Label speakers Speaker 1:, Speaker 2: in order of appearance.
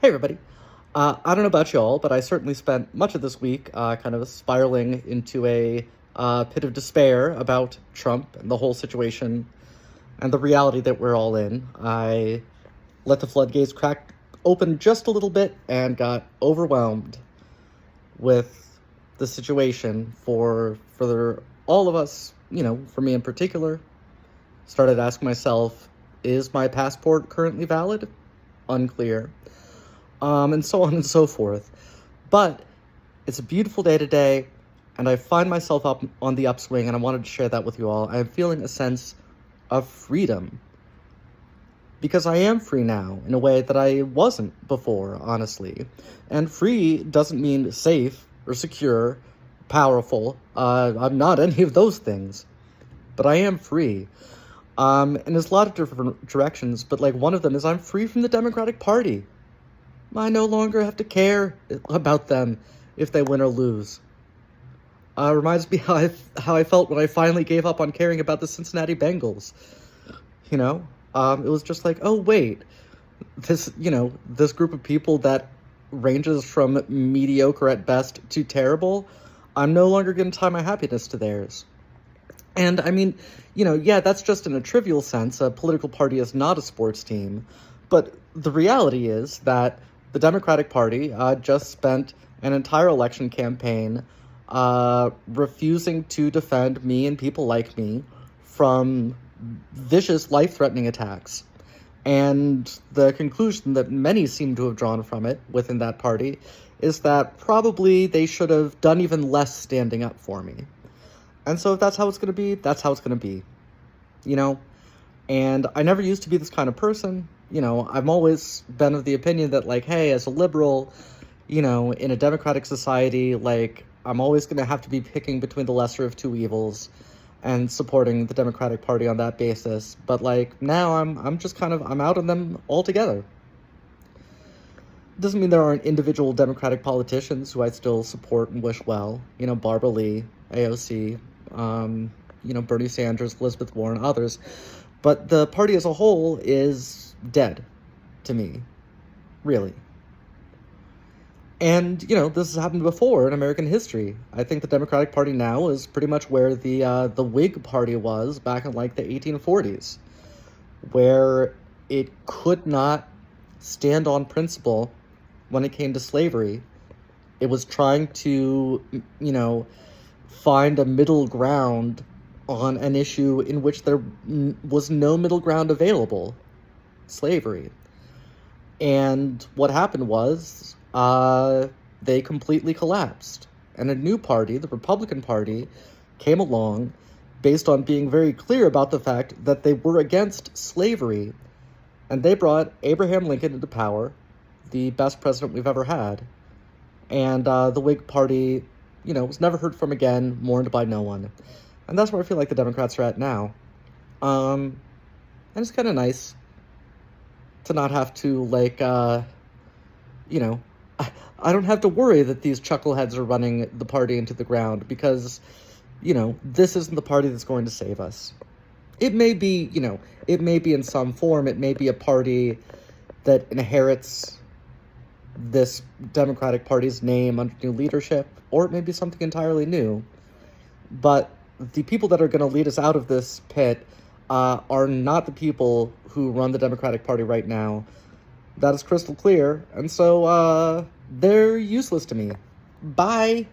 Speaker 1: Hey, everybody. I don't know about y'all, but I certainly spent much of this week kind of spiraling into a pit of despair about Trump and the whole situation and the reality that we're all in. I let the floodgates crack open just a little bit and got overwhelmed with the situation for all of us, for me in particular. Started asking myself, is my passport currently valid? Unclear. And so on and so forth. But it's a beautiful day today, and I find myself up on the upswing, and I wanted to share that with you all. I'm feeling a sense of freedom because I am free now in a way that I wasn't before, honestly. And free doesn't mean safe or secure, powerful. I'm not any of those things, but I am free. And there's a lot of different directions, but like one of them is I'm free from the Democratic Party. I no longer have to care about them if they win or lose. Reminds me how I felt when I finally gave up on caring about the Cincinnati Bengals. It was just like, oh wait, this group of people that ranges from mediocre at best to terrible, I'm no longer going to tie my happiness to theirs. And I mean, yeah, that's just in a trivial sense. A political party is not a sports team. But the reality is that the Democratic Party just spent an entire election campaign refusing to defend me and people like me from vicious, life-threatening attacks. And the conclusion that many seem to have drawn from it within that party is that probably they should have done even less standing up for me. And so if that's how it's going to be, that's how it's going to be, And I never used to be this kind of person. I've always been of the opinion that, like, hey, as a liberal, in a democratic society, like, I'm always going to have to be picking between the lesser of two evils and supporting the Democratic Party on that basis. But, like, now I'm just I'm out on them altogether. Doesn't mean there aren't individual Democratic politicians who I still support and wish well. Barbara Lee, AOC, Bernie Sanders, Elizabeth Warren, others. But the party as a whole is dead to me, really. And, this has happened before in American history. I think the Democratic Party now is pretty much where the Whig Party was back in, like, the 1840s, where it could not stand on principle when it came to slavery. It was trying to, find a middle ground on an issue in which there was no middle ground available, slavery. And what happened was they completely collapsed. And a new party, the Republican Party, came along based on being very clear about the fact that they were against slavery. And they brought Abraham Lincoln into power, the best president we've ever had. And the Whig Party, was never heard from again, mourned by no one. And that's where I feel like the Democrats are at now. And it's kind of nice to not have to, like, I don't have to worry that these chuckleheads are running the party into the ground because, this isn't the party that's going to save us. It may be, it may be in some form, it may be a party that inherits this Democratic Party's name under new leadership, or it may be something entirely new. But the people that are going to lead us out of this pit are not the people who run the Democratic Party right now. That is crystal clear, and so they're useless to me. Bye!